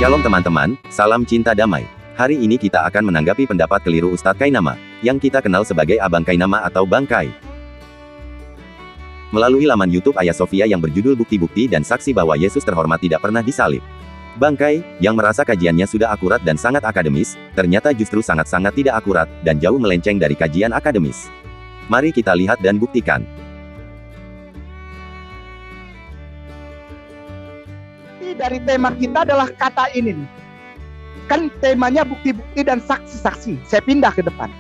Shalom teman-teman, salam cinta damai. Hari ini kita akan menanggapi pendapat keliru Ustadz Kainama, yang kita kenal sebagai Abang Kainama atau Bang Kai. Melalui laman YouTube Ayah Sofia yang berjudul Bukti-Bukti dan Saksi bahwa Yesus Terhormat Tidak Pernah Disalib. Bang Kai, yang merasa kajiannya sudah akurat dan sangat akademis, ternyata justru sangat-sangat tidak akurat, dan jauh melenceng dari kajian akademis. Mari kita lihat dan buktikan. Dari tema kita adalah kata ini nih. Kan temanya bukti-bukti dan saksi-saksi. Saya pindah ke depan.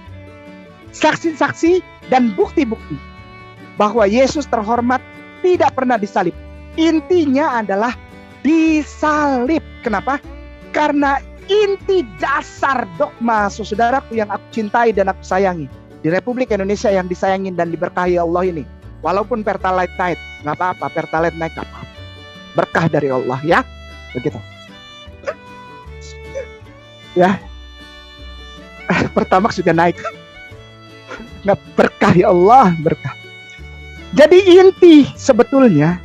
Saksi-saksi dan bukti-bukti bahwa Yesus terhormat tidak pernah disalib. Intinya adalah disalib. Kenapa? Karena inti dasar dogma saudaraku yang aku cintai dan aku sayangi di Republik Indonesia yang disayangin dan diberkahi Allah ini. Walaupun Pertalite naik, nggak apa-apa. Pertalite naik apa? Berkah dari Allah ya, begitu. Ya, Pertamax juga naik. Nggak, berkah ya Allah, berkah. Jadi inti sebetulnya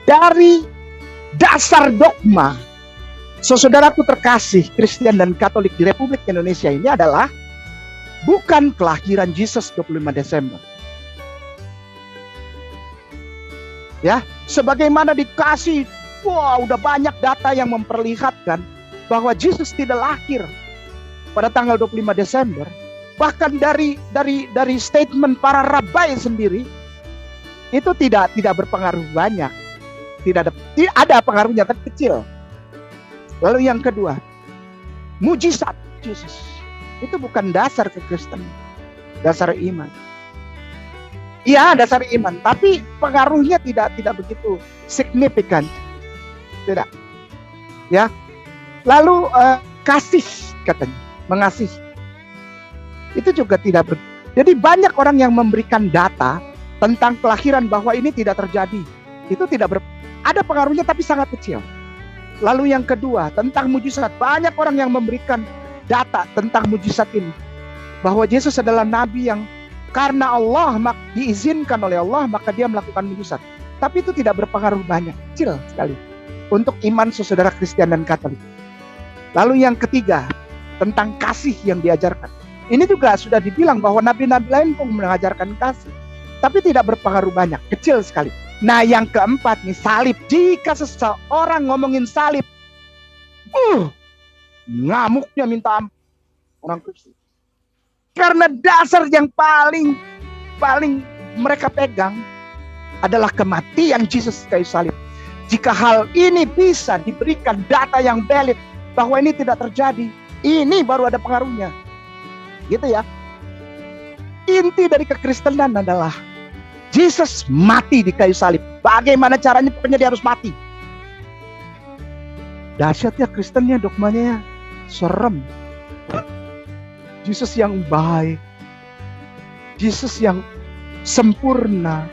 dari dasar dogma saudaraku terkasih Kristen dan Katolik di Republik Indonesia ini adalah bukan kelahiran Yesus 25 Desember. Ya, sebagaimana dikasih, udah banyak data yang memperlihatkan bahwa Yesus tidak lahir pada tanggal 25 Desember. Bahkan dari statement para rabai sendiri itu tidak berpengaruh banyak. Tidak ada pengaruhnya, tapi kecil. Lalu yang kedua, mujizat Yesus itu bukan dasar kekristenan, dasar iman. Iya, dasar iman, tapi pengaruhnya tidak begitu signifikan. Tidak. Ya. Lalu kasih katanya, mengasihi. Itu juga tidak Jadi banyak orang yang memberikan data tentang kelahiran bahwa ini tidak terjadi. Itu tidak ada pengaruhnya tapi sangat kecil. Lalu yang kedua, tentang mujizat. Banyak orang yang memberikan data tentang mujizat ini. Bahwa Yesus adalah nabi yang karena Allah diizinkan oleh Allah, maka dia melakukan mujizat. Tapi itu tidak berpengaruh banyak, kecil sekali untuk iman saudara Kristen dan Katolik. Lalu yang ketiga, tentang kasih yang diajarkan. Ini juga sudah dibilang bahwa nabi-nabi lain pun mengajarkan kasih, tapi tidak berpengaruh banyak, kecil sekali. Nah, yang keempat nih, salib. Jika seseorang ngomongin salib, ngamuknya minta ampun orang Kristen. Karena dasar yang paling mereka pegang adalah kematian Yesus kayu salib. Jika hal ini bisa diberikan data yang valid bahwa ini tidak terjadi, ini baru ada pengaruhnya. Gitu ya. Inti dari kekristenan adalah Yesus mati di kayu salib. Bagaimana caranya? Pokoknya dia harus mati. Dahsyatnya Kristennya, dogmanya serem. Yesus yang baik, Yesus yang sempurna,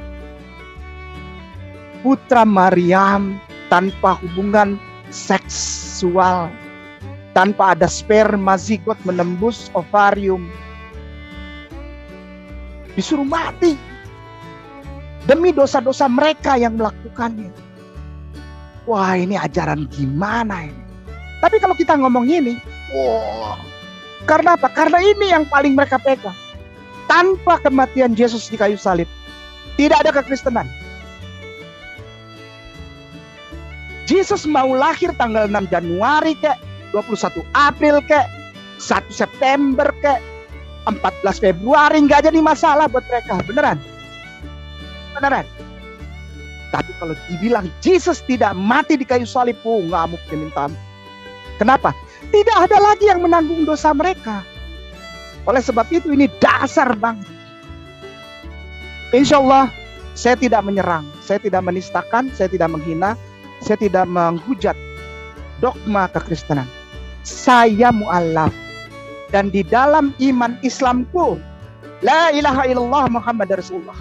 putra Maryam tanpa hubungan seksual, tanpa ada sperma zigot menembus ovarium, disuruh mati demi dosa-dosa mereka yang melakukannya. Wah, ini ajaran gimana ini? Tapi kalau kita ngomong ini, karena apa? Karena ini yang paling mereka pegang. Tanpa kematian Yesus di kayu salib, tidak ada kekristenan. Yesus mau lahir tanggal 6 Januari kek, 21 April kek, 1 September kek, 14 Februari, nggak jadi masalah buat mereka. Beneran? Beneran. Tapi kalau dibilang Yesus tidak mati di kayu salib, ngamuk dia minta ampun. Kenapa? Tidak ada lagi yang menanggung dosa mereka. Oleh sebab itu ini dasar banget. Insya Allah saya tidak menyerang, saya tidak menistakan, saya tidak menghina, saya tidak menghujat dogma kekristenan. Saya mu'alaf. Dan di dalam iman Islamku, la ilaha illallah Muhammad Rasulullah,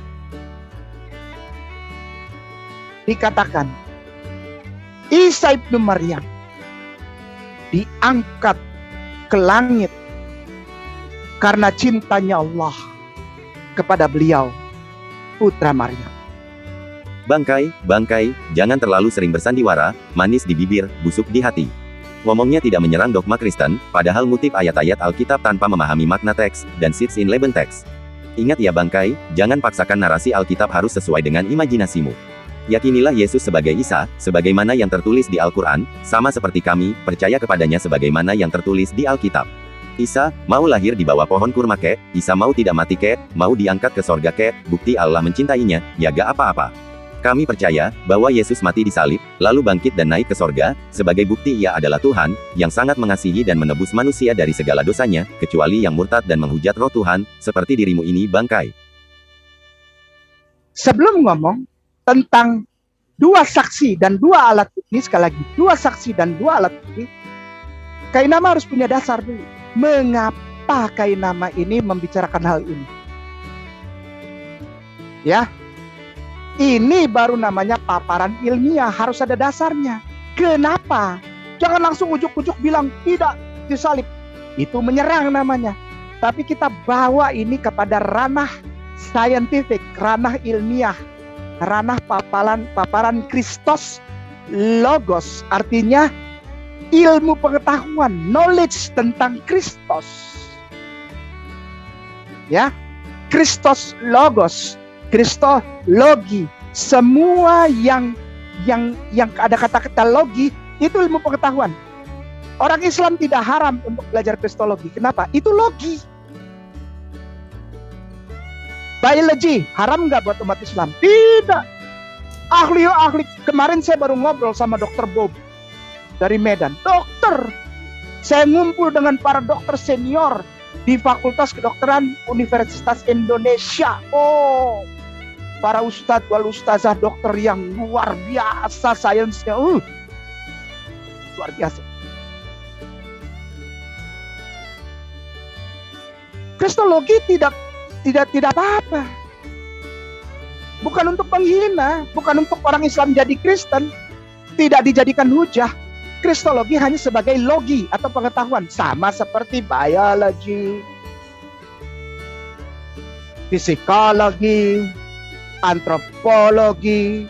dikatakan Isa ibnu Maryam diangkat ke langit karena cintanya Allah kepada beliau, putra Maryam. Bangkai, bangkai, jangan terlalu sering bersandiwara, manis di bibir, busuk di hati. Ngomongnya tidak menyerang dogma Kristen, padahal ngutip ayat-ayat Alkitab tanpa memahami makna teks, dan sits in Leben teks. Ingat ya bangkai, jangan paksakan narasi Alkitab harus sesuai dengan imajinasimu. Yakinilah Yesus sebagai Isa, sebagaimana yang tertulis di Al-Quran, sama seperti kami, percaya kepadanya sebagaimana yang tertulis di Alkitab. Isa, mau lahir di bawah pohon kurma kek, Isa mau tidak mati kek, mau diangkat ke sorga kek, bukti Allah mencintainya, ya gak apa-apa. Kami percaya, bahwa Yesus mati di salib, lalu bangkit dan naik ke sorga, sebagai bukti Ia adalah Tuhan, yang sangat mengasihi dan menebus manusia dari segala dosanya, kecuali yang murtad dan menghujat roh Tuhan, seperti dirimu ini bangkai. Sebelum ngomong tentang dua saksi dan dua alat bukti, sekali lagi, dua saksi dan dua alat bukti, Kainama harus punya dasar dulu. Mengapa Kainama ini membicarakan hal ini? Ya, ini baru namanya paparan ilmiah, harus ada dasarnya. Kenapa? Jangan langsung ujuk-ujuk bilang tidak disalib. Itu menyerang namanya. Tapi kita bawa ini kepada ranah scientific, ranah ilmiah, ranah paparan Kristos Logos, artinya ilmu pengetahuan, knowledge tentang Kristus. Ya, Kristos Logos, Kristologi, semua yang ada kata-kata logi itu ilmu pengetahuan. Orang Islam tidak haram untuk belajar kristologi. Kenapa? Itu logi. Biologi haram nggak buat umat Islam? Tidak. Ahli kemarin saya baru ngobrol sama Dokter Bob dari Medan. Dokter, saya ngumpul dengan para dokter senior di Fakultas Kedokteran Universitas Indonesia. Oh, para ustadz wal ustazah dokter yang luar biasa sainsnya, luar biasa. Kristologi tidak apa-apa. Bukan untuk menghina, bukan untuk orang Islam jadi Kristen, tidak dijadikan hujah. Kristologi hanya sebagai logi atau pengetahuan, sama seperti biologi, psikologi, antropologi,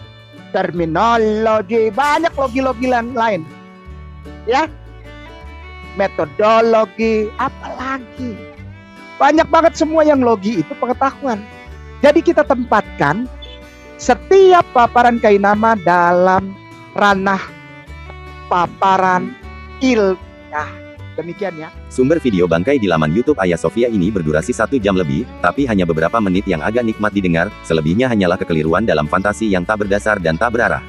terminologi, banyak logi-logi lain. Ya. Metodologi, apalagi. Banyak banget semua yang logi itu pengetahuan. Jadi kita tempatkan setiap paparan Kainama dalam ranah paparan ilmiah. Demikian ya. Sumber video bangkai di laman YouTube Hagia Sophia ini berdurasi 1 jam lebih, tapi hanya beberapa menit yang agak nikmat didengar, selebihnya hanyalah kekeliruan dalam fantasi yang tak berdasar dan tak berarah.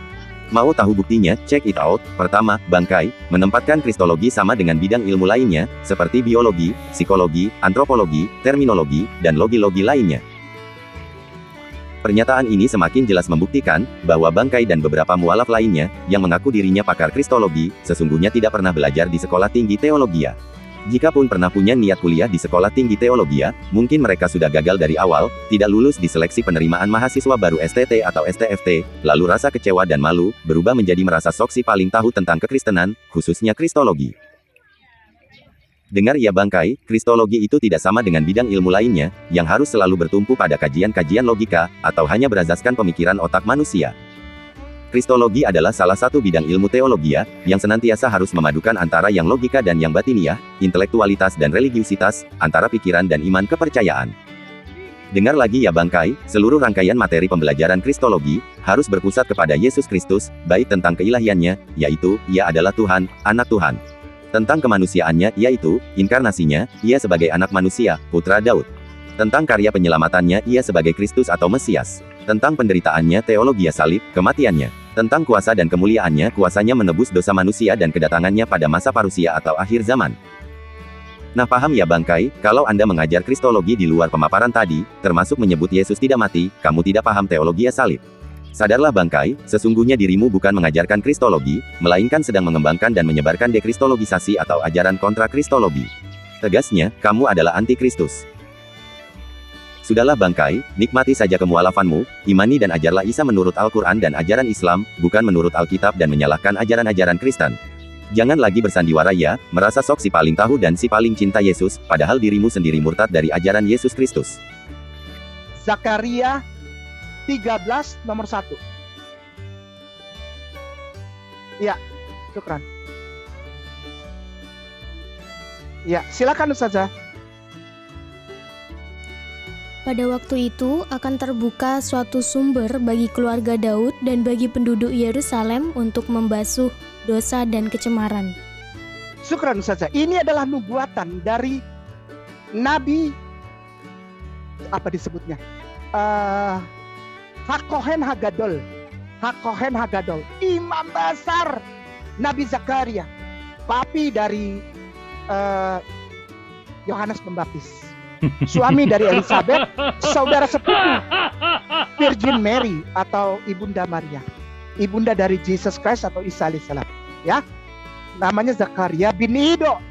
Mau tahu buktinya? Check it out. Pertama, bangkai menempatkan kristologi sama dengan bidang ilmu lainnya, seperti biologi, psikologi, antropologi, terminologi, dan logi-logi lainnya. Pernyataan ini semakin jelas membuktikan bahwa bangkai dan beberapa mualaf lainnya yang mengaku dirinya pakar kristologi sesungguhnya tidak pernah belajar di sekolah tinggi teologia. Jikapun pernah punya niat kuliah di sekolah tinggi teologia, mungkin mereka sudah gagal dari awal, tidak lulus di seleksi penerimaan mahasiswa baru STT atau STFT, lalu rasa kecewa dan malu berubah menjadi merasa sok si paling tahu tentang kekristenan, khususnya kristologi. Dengar ya bangkai, kristologi itu tidak sama dengan bidang ilmu lainnya, yang harus selalu bertumpu pada kajian-kajian logika, atau hanya berazaskan pemikiran otak manusia. Kristologi adalah salah satu bidang ilmu teologia, yang senantiasa harus memadukan antara yang logika dan yang batiniah, intelektualitas dan religiusitas, antara pikiran dan iman kepercayaan. Dengar lagi ya bangkai, seluruh rangkaian materi pembelajaran kristologi, harus berpusat kepada Yesus Kristus, baik tentang keilahiannya, yaitu, Ia adalah Tuhan, Anak Tuhan. Tentang kemanusiaannya, yaitu, inkarnasinya, Ia sebagai anak manusia, putra Daud. Tentang karya penyelamatannya, Ia sebagai Kristus atau Mesias. Tentang penderitaannya, teologia salib, kematiannya. Tentang kuasa dan kemuliaannya, kuasanya menebus dosa manusia dan kedatangannya pada masa parusia atau akhir zaman. Nah paham ya bangkai, kalau Anda mengajar kristologi di luar pemaparan tadi, termasuk menyebut Yesus tidak mati, kamu tidak paham teologi salib. Sadarlah bangkai, sesungguhnya dirimu bukan mengajarkan kristologi, melainkan sedang mengembangkan dan menyebarkan dekristologisasi atau ajaran kontra kristologi. Tegasnya, kamu adalah anti-Kristus. Sudahlah bangkai, nikmati saja kemualafanmu, imani dan ajarlah Isa menurut Al-Quran dan ajaran Islam, bukan menurut Alkitab dan menyalahkan ajaran-ajaran Kristen. Jangan lagi bersandiwara ya, merasa sok si paling tahu dan si paling cinta Yesus, padahal dirimu sendiri murtad dari ajaran Yesus Kristus. Zakaria 13 nomor 1. Ya, syukran. Ya, silakan Ustazah. Pada waktu itu akan terbuka suatu sumber bagi keluarga Daud dan bagi penduduk Yerusalem untuk membasuh dosa dan kecemaran. Syukran Ustazah. Ini adalah nubuatan dari Nabi, apa disebutnya? Hakohen Hagadol. Hakohen Hagadol. Imam besar Nabi Zakaria. Papi dari Yohanes Pembaptis. Suami dari Elizabeth, saudara sepupu Virgin Mary atau Ibunda Maria, ibunda dari Jesus Christ atau Isa alaihissalam. Ya, namanya Zakaria bin Ido.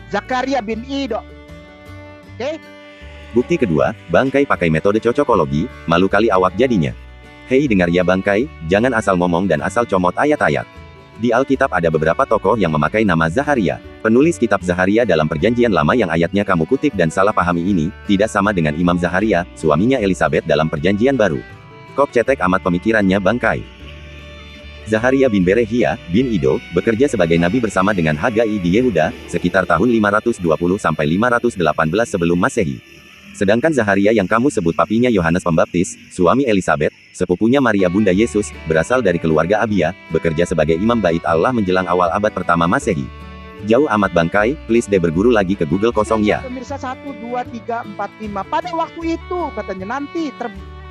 Zakaria bin Ido. Oke? Bukti kedua, bangkai pakai metode cocokologi, malu kali awak jadinya. Hei dengar ya bangkai, jangan asal ngomong dan asal comot ayat-ayat. Di Alkitab ada beberapa tokoh yang memakai nama Zaharia. Penulis kitab Zaharia dalam perjanjian lama yang ayatnya kamu kutip dan salah pahami ini, tidak sama dengan Imam Zaharia, suaminya Elizabeth dalam perjanjian baru. Kok cetek amat pemikirannya bangkai. Zaharia bin Berehia, bin Ido, bekerja sebagai nabi bersama dengan Hagai di Yehuda, sekitar tahun 520 sampai 518 sebelum Masehi. Sedangkan Zaharia yang kamu sebut papinya Yohanes Pembaptis, suami Elizabeth, sepupunya Maria Bunda Yesus, berasal dari keluarga Abia, bekerja sebagai imam bait Allah menjelang awal abad pertama Masehi. Jauh amat bangkai, please deh berguru lagi ke Google kosong ya. Pemirsa 1, 2, 3, 4, 5. Pada waktu itu katanya nanti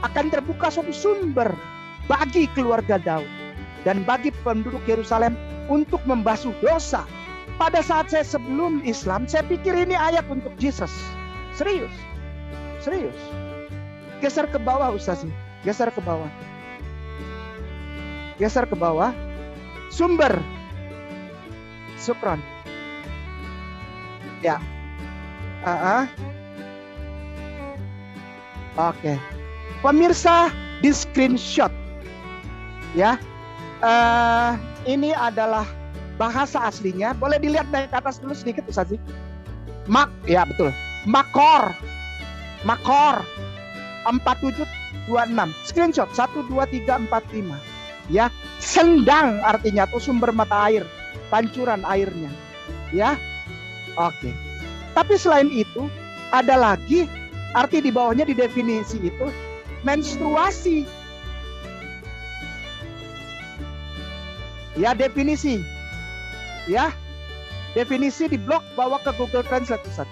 akan terbuka suatu sumber bagi keluarga Daud dan bagi penduduk Yerusalem untuk membasuh dosa. Pada saat saya sebelum Islam, saya pikir ini ayat untuk Jesus. Serius. Geser ke bawah Ustaz. Geser ke bawah. Geser ke bawah. Sumber. Syukran. Ya. Oke. Pemirsa di screenshot. Ya. Ini adalah bahasa aslinya. Boleh dilihat dari atas dulu sedikit Ustaz. Ya betul. Makor 4726. Screenshot 1 2 3 4 5. Ya, sendang artinya atau sumber mata air, pancuran airnya. Ya. Oke. Tapi selain itu ada lagi arti di bawahnya di definisi itu menstruasi. Ya, definisi. Ya. Definisi di blog bawa ke Google Translate Ustaz.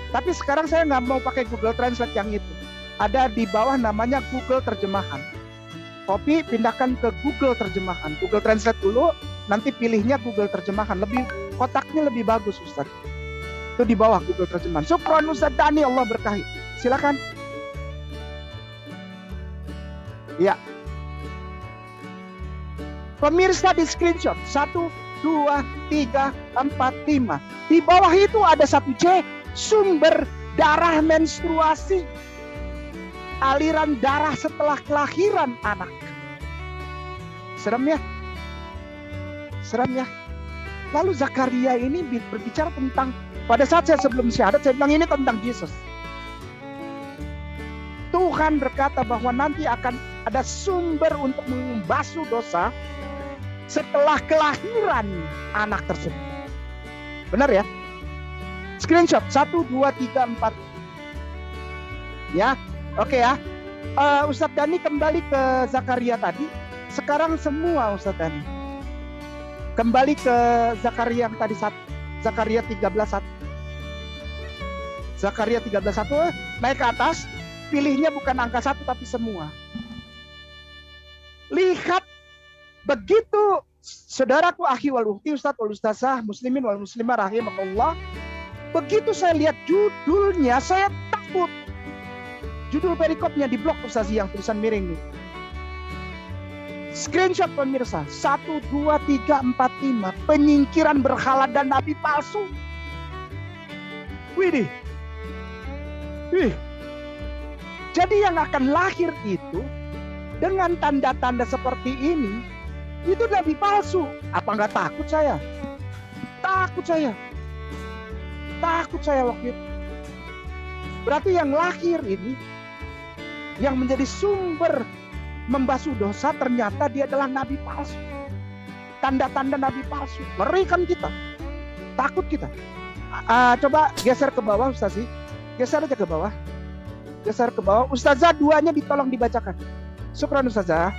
Tapi sekarang saya nggak mau pakai Google Translate yang itu. Ada di bawah namanya Google Terjemahan. Copy, pindahkan ke Google Terjemahan. Google Translate dulu, nanti pilihnya Google Terjemahan. Kotaknya lebih bagus Ustaz. Itu di bawah Google Terjemahan. Syukron Ustaz Dani, Allah berkahi. Silakan. Ya. Pemirsa di screenshot 1, 2, 3, 4, 5. Di bawah itu ada satu C. Sumber darah menstruasi, aliran darah setelah kelahiran anak. Serem ya? Lalu Zakaria ini berbicara tentang, pada saat saya sebelum syahadat, saya bilang ini tentang Yesus. Tuhan berkata bahwa nanti akan ada sumber untuk membasuh dosa setelah kelahiran anak tersebut. Benar ya? Screenshot 1, 2, 3, 4. Ya, oke ya. Ustadz Dani kembali ke Zakaria tadi. Sekarang semua Ustadz Dani kembali ke Zakaria yang tadi, Zakaria 13:1. Zakaria 13:1 naik ke atas. Pilihnya bukan angka 1 tapi semua. Lihat begitu saudaraku, akhi wal ukhti, Ustadz wal ustazah, muslimin wal muslimah rahimakumullah. Begitu saya lihat judulnya, saya takut. Judul perikopnya di blog Ustaz yang tulisan miring nih. Screenshot pemirsa 1, 2, 3, 4, 5. Penyingkiran berhala dan nabi palsu. Widih. Jadi yang akan lahir itu dengan tanda-tanda seperti ini, itu nabi palsu. Apa nggak takut saya? Takut saya waktu itu. Berarti yang lahir ini, yang menjadi sumber membasuh dosa, ternyata dia adalah nabi palsu. tanda-tanda nabi palsu. Ngerikan kita. Takut kita. Coba geser ke bawah Ustaz. Geser aja ke bawah. Geser ke bawah. Ustazah, duanya ditolong dibacakan. Syukran Ustazah.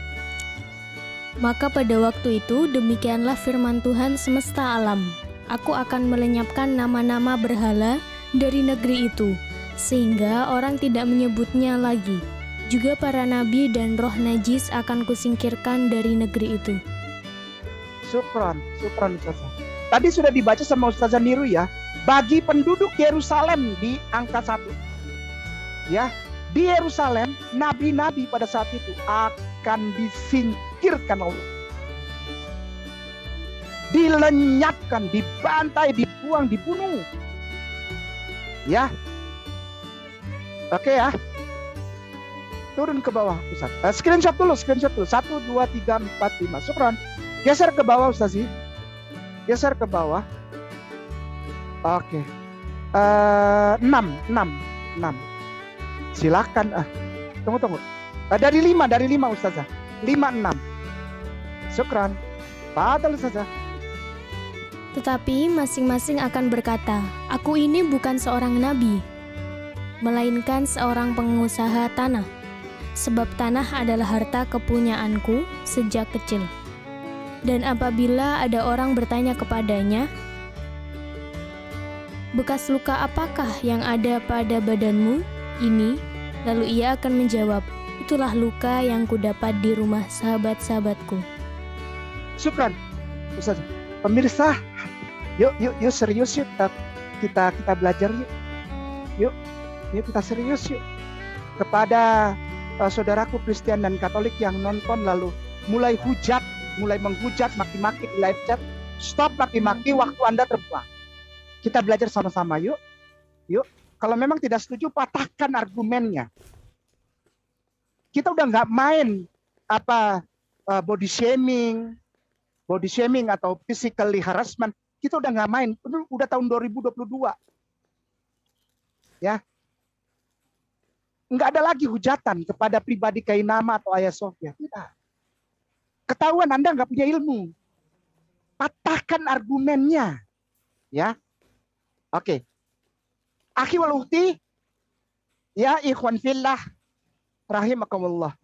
Maka pada waktu itu demikianlah firman Tuhan semesta alam. Aku akan melenyapkan nama-nama berhala dari negeri itu, sehingga orang tidak menyebutnya lagi. Juga para nabi dan roh najis akan kusingkirkan dari negeri itu. Syukran Ustazah. Tadi sudah dibaca sama Ustazah Niru ya. Bagi penduduk Yerusalem di angka 1. Ya, di Yerusalem nabi-nabi pada saat itu akan disingkirkan Allah. Dilenyapkan, dibantai, dibuang, dibunuh. Ya. Oke ya. Turun ke bawah Ustaz. Screenshot dulu. 1, 2, 3, 4, 5. Syukran. Geser ke bawah Ustaz. Geser ke bawah. Oke. 6. Silakan. Tunggu. Dari 5 Ustazah. 5, 6. Syukran. Padahal Ustazah. Tetapi masing-masing akan berkata, aku ini bukan seorang nabi, melainkan seorang pengusaha tanah. Sebab tanah adalah harta kepunyaanku sejak kecil. Dan apabila ada orang bertanya kepadanya, bekas luka apakah yang ada pada badanmu ini? Lalu ia akan menjawab, itulah luka yang kudapat di rumah sahabat-sahabatku. Syukran Ustaz. Pemirsa, yuk serius yuk. Kita belajar yuk. Yuk kita serius yuk. Kepada saudaraku Kristen dan Katolik yang nonton lalu mulai menghujat, maki-maki di live chat. Stop maki-maki, waktu Anda terbuang. Kita belajar sama-sama yuk. Kalau memang tidak setuju, patahkan argumennya. Kita udah nggak main body shaming atau physically harassment. Kita udah nggak main. Udah tahun 2022. Ya. Nggak ada lagi hujatan kepada pribadi Kainama atau Ayah Sofia. Tidak. Ketahuan Anda nggak punya ilmu. Patahkan argumennya. Ya. Oke. Akhi wal ukhti. Ya ikhwan fillah. Rahimakumullah.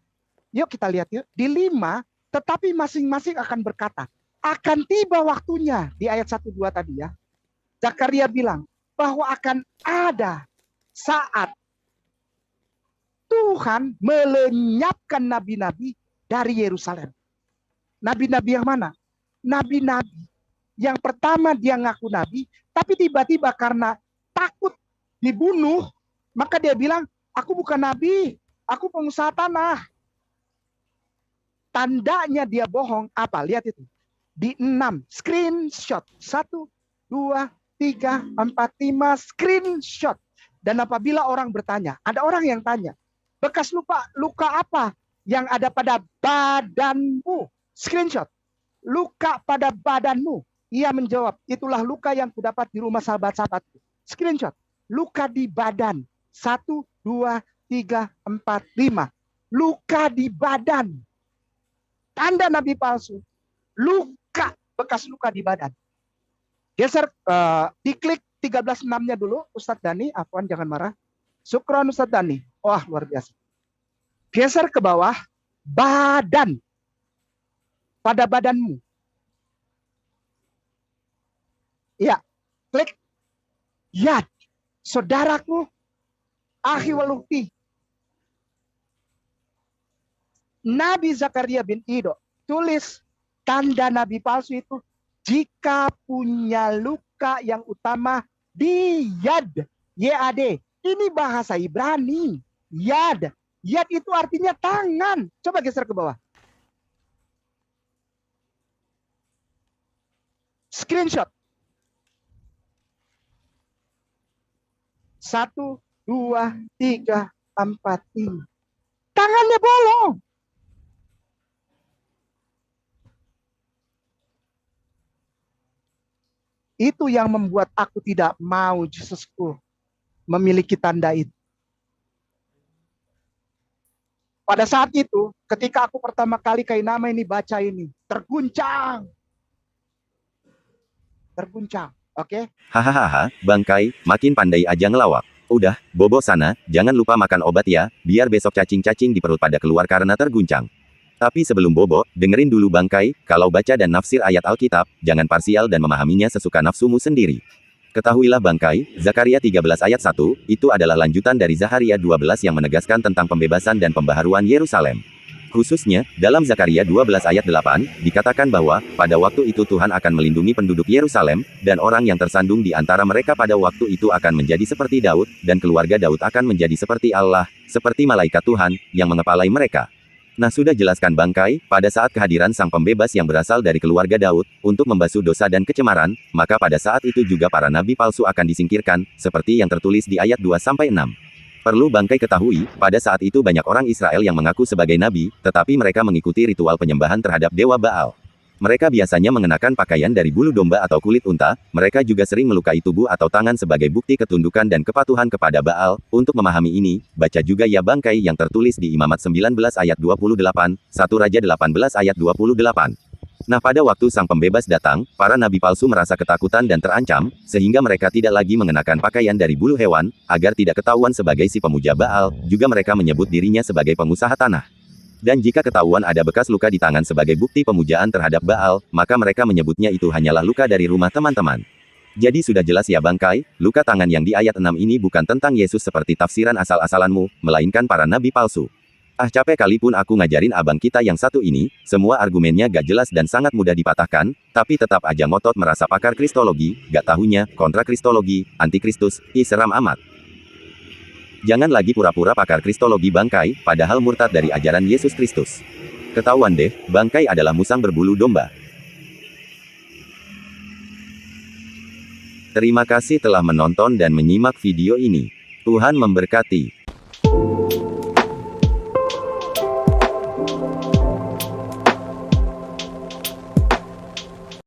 Yuk kita lihat yuk. Di 5, tetapi masing-masing akan berkata, akan tiba waktunya. Di ayat 1, 2 tadi ya. Zakaria bilang bahwa akan ada saat Tuhan melenyapkan nabi-nabi dari Yerusalem. Nabi-nabi yang mana? Nabi-nabi yang pertama dia ngaku nabi, tapi tiba-tiba karena takut dibunuh, maka dia bilang, aku bukan nabi, aku pengusaha tanah. Tandanya dia bohong apa? Lihat itu. Di 6, screenshot. 1, 2, 3, 4, 5, screenshot. Dan apabila orang bertanya, ada orang yang tanya, bekas luka apa yang ada pada badanmu? Screenshot. Luka pada badanmu. Ia menjawab, itulah luka yang kudapat di rumah sahabat-sahabatku. Screenshot. Luka di badan. 1, 2, 3, 4, 5. Luka di badan. Tanda nabi palsu. Luka, bekas luka di badan. Geser, diklik 13.6-nya dulu, Ustadz Dani, afwan jangan marah. Syukron Ustadz Dani. Wah, luar biasa. Geser ke bawah, badan. Pada badanmu. Ya, klik. Yad. Saudaraku, akhi wal ukhti. Nabi Zakaria bin Ido tulis tanda nabi palsu itu jika punya luka yang utama di yad, YAD. Ini bahasa Ibrani. Yad. Yad itu artinya tangan. Coba geser ke bawah. Screenshot. 1, 2, 3, 4, 5. Tangannya bolong. Itu yang membuat aku tidak mau Yesusku memiliki tanda itu. Pada saat itu, ketika aku pertama kali Kainama ini baca ini, terguncang. terguncang. Oke? Hahaha, Bangkai, makin pandai aja ngelawak. Udah, bobo sana, jangan lupa makan obat ya, biar besok cacing-cacing di perut pada keluar karena terguncang. Tapi sebelum bobo, dengerin dulu Bangkai, kalau baca dan nafsir ayat Alkitab, jangan parsial dan memahaminya sesuka nafsumu sendiri. Ketahuilah Bangkai, Zakaria 13 ayat 1, itu adalah lanjutan dari Zaharia 12 yang menegaskan tentang pembebasan dan pembaharuan Yerusalem. Khususnya, dalam Zakaria 12 ayat 8, dikatakan bahwa, pada waktu itu Tuhan akan melindungi penduduk Yerusalem, dan orang yang tersandung di antara mereka pada waktu itu akan menjadi seperti Daud, dan keluarga Daud akan menjadi seperti Allah, seperti malaikat Tuhan, yang mengepalai mereka. Nah sudah jelaskan Bangkai, pada saat kehadiran sang pembebas yang berasal dari keluarga Daud, untuk membasuh dosa dan kecemaran, maka pada saat itu juga para nabi palsu akan disingkirkan, seperti yang tertulis di ayat 2-6. Perlu Bangkai ketahui, pada saat itu banyak orang Israel yang mengaku sebagai nabi, tetapi mereka mengikuti ritual penyembahan terhadap dewa Baal. Mereka biasanya mengenakan pakaian dari bulu domba atau kulit unta, mereka juga sering melukai tubuh atau tangan sebagai bukti ketundukan dan kepatuhan kepada Baal. Untuk memahami ini, baca juga ya Bangkai yang tertulis di Imamat 19 ayat 28, 1 Raja 18 ayat 28. Nah pada waktu sang pembebas datang, para nabi palsu merasa ketakutan dan terancam, sehingga mereka tidak lagi mengenakan pakaian dari bulu hewan, agar tidak ketahuan sebagai si pemuja Baal, juga mereka menyebut dirinya sebagai pengusaha tanah. Dan jika ketahuan ada bekas luka di tangan sebagai bukti pemujaan terhadap Baal, maka mereka menyebutnya itu hanyalah luka dari rumah teman-teman. Jadi sudah jelas ya Bangkai, luka tangan yang di ayat 6 ini bukan tentang Yesus seperti tafsiran asal-asalanmu, melainkan para nabi palsu. Ah capek kali pun aku ngajarin abang kita yang satu ini, semua argumennya gak jelas dan sangat mudah dipatahkan, tapi tetap aja ngotot merasa pakar kristologi, gak tahunya, kontra kristologi, antikristus, seram amat. Jangan lagi pura-pura pakar kristologi Bangkai, padahal murtad dari ajaran Yesus Kristus. Ketahuan deh, Bangkai adalah musang berbulu domba. Terima kasih telah menonton dan menyimak video ini. Tuhan memberkati.